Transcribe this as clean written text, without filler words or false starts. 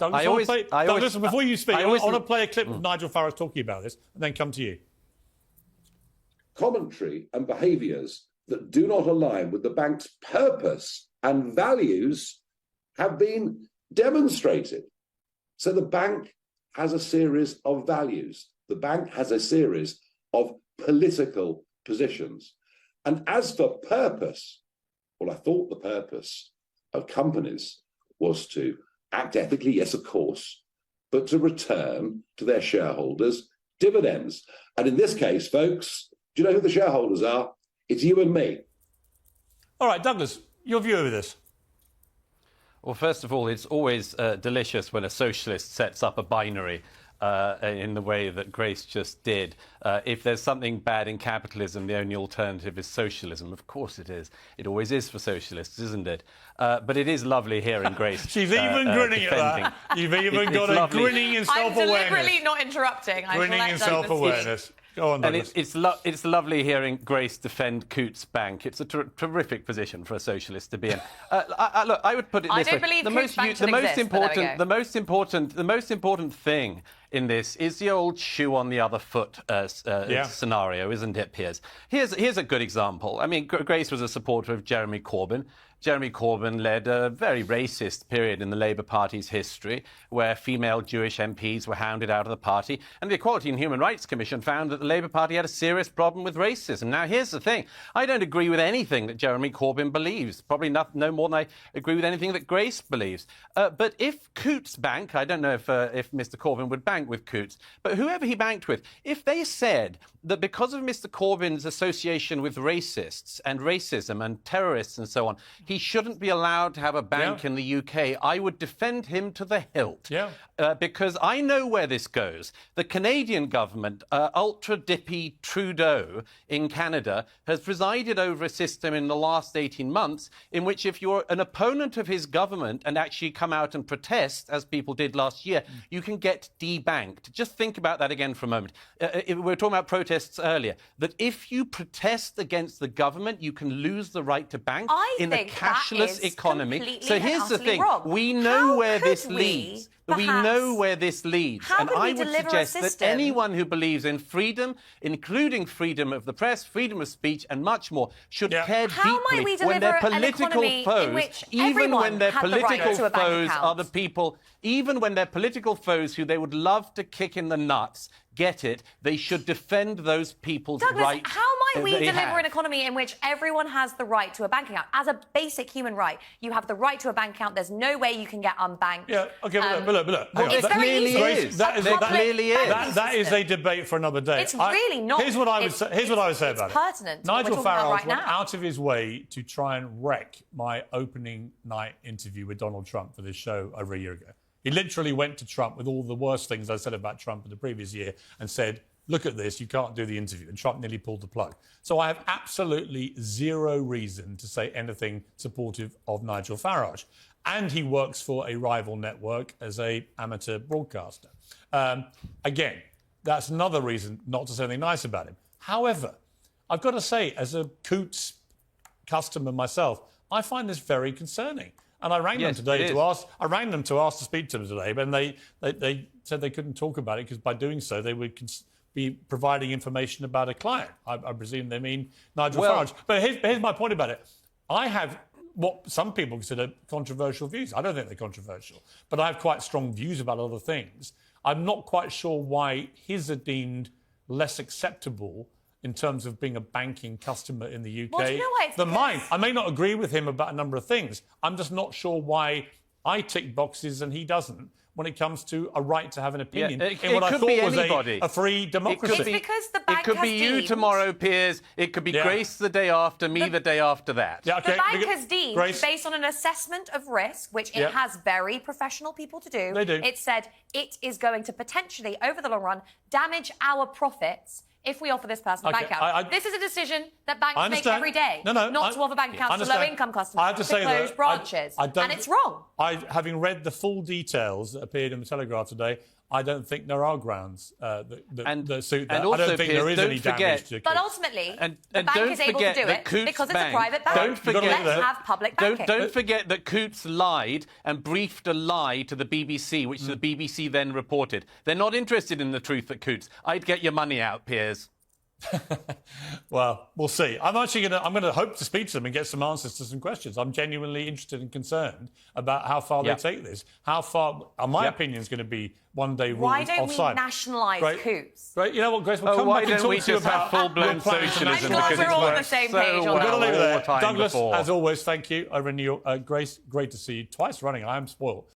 Douglas, before you speak, I want to play a clip of Nigel Farage talking about this and then come to you. Commentary and behaviours that do not align with the bank's purpose and values have been demonstrated. So the bank has a series of values. The bank has a series of political positions. And as for purpose, well, I thought the purpose of companies was to act ethically, yes, of course, but to return to their shareholders dividends. And in this case, folks, do you know who the shareholders are? It's you and me. All right, Douglas, your view of this. Well, first of all, it's always delicious when a socialist sets up a binary in the way that Grace just did. If there's something bad in capitalism, the only alternative is socialism. Of course it is. It always is for socialists, isn't it? But it is lovely hearing Grace She's even grinning at that. You've even got a grinning in self-awareness. I'm deliberately not interrupting. Grinning in self-awareness. Go on, Douglas. And it's lovely hearing Grace defend Coutts Bank. It's a terrific position for a socialist to be in. Look, I would put it this way: I don't believe Coutts Bank should exist, the most important thing in this is the old shoe on the other foot scenario, isn't it, Piers? Here's a good example. I mean, Grace was a supporter of Jeremy Corbyn. Jeremy Corbyn led a very racist period in the Labour Party's history, where female Jewish MPs were hounded out of the party, and the Equality and Human Rights Commission found that the Labour Party had a serious problem with racism. Now, here's the thing. I don't agree with anything that Jeremy Corbyn believes, probably no more than I agree with anything that Grace believes. But if Coutts Bank, I don't know if Mr Corbyn would bank with Coutts, but whoever he banked with, if they said that because of Mr Corbyn's association with racists and racism and terrorists and so on, he shouldn't be allowed to have a bank in the UK, I would defend him to the hilt. Because I know where this goes. The Canadian government, ultra-dippy Trudeau in Canada, has presided over a system in the last 18 months in which if you're an opponent of his government and actually come out and protest, as people did last year, you can get debanked. Just think about that again for a moment. We were talking about protests earlier, that if you protest against the government, you can lose the right to bank in a cashless economy. So here's the thing. Wrong. We know where this leads. We know where this leads. And I would suggest that anyone who believes in freedom, including freedom of the press, freedom of speech, and much more, should care deeply when their political foes, even when their political foes are the people, even when their political foes who they would love to kick in the nuts, get it, they should defend those people's rights. How might we deliver an economy in which everyone has the right to a bank account? As a basic human right, you have the right to a bank account. There's no way you can get unbanked. Yeah, OK, but look. It's very easy. That is a debate for another day. It's really not. Here's what I would say about it. Pertinent. Nigel Farage went out of his way to try and wreck my opening night interview with Donald Trump for this show over a year ago. He literally went to Trump with all the worst things I said about Trump in the previous year and said, look at this, you can't do the interview. And Trump nearly pulled the plug. So I have absolutely zero reason to say anything supportive of Nigel Farage. And he works for a rival network as an amateur broadcaster. Again, that's another reason not to say anything nice about him. However, I've got to say, as a Coutts customer myself, I find this very concerning. And I rang them today to ask. I rang them to ask to speak to them today, but they said they couldn't talk about it because by doing so they would be providing information about a client. I presume they mean Nigel Farage. But here's my point about it. I have what some people consider controversial views. I don't think they're controversial, but I have quite strong views about other things. I'm not quite sure why his are deemed less acceptable in terms of being a banking customer in the UK. Well, do you know why? Than mine. I may not agree with him about a number of things. I'm just not sure why I tick boxes and he doesn't when it comes to a right to have an opinion in what I thought was a free democracy. It's because the bank has deemed... It could be you tomorrow, Piers. It could be Grace the day after, me the day after that. The bank has deemed, based on an assessment of risk, which it has very professional people to do, it said it is going to potentially, over the long run, damage our profits if we offer this person a bank account. This is a decision that banks make every day. Not to offer bank accounts to low-income customers. I have to say close that branches. and it's wrong. Having read the full details that appeared in the Telegraph today, I don't think there are grounds that suit that. And also, I don't think Piers, there is any damage to Coutts. But ultimately, the bank don't is able to do it because it's a private bank. Let's have public banking. Don't forget that Coutts lied and briefed a lie to the BBC, which the BBC then reported. They're not interested in the truth at Coutts. I'd get your money out, Piers. Well, we'll see. I'm going to hope to speak to them and get some answers to some questions. I'm genuinely interested and concerned about how far they take this. How far, my opinion is going to be one day ruled offside. Why don't we nationalise Coutts? Right, you know what, Grace? We'll come back and talk to you about full-blown socialism. I'm glad we're all on the same page on that. Leave it there. Douglas, as always, thank you. Over in New York, Grace, great to see you twice running. I am spoiled.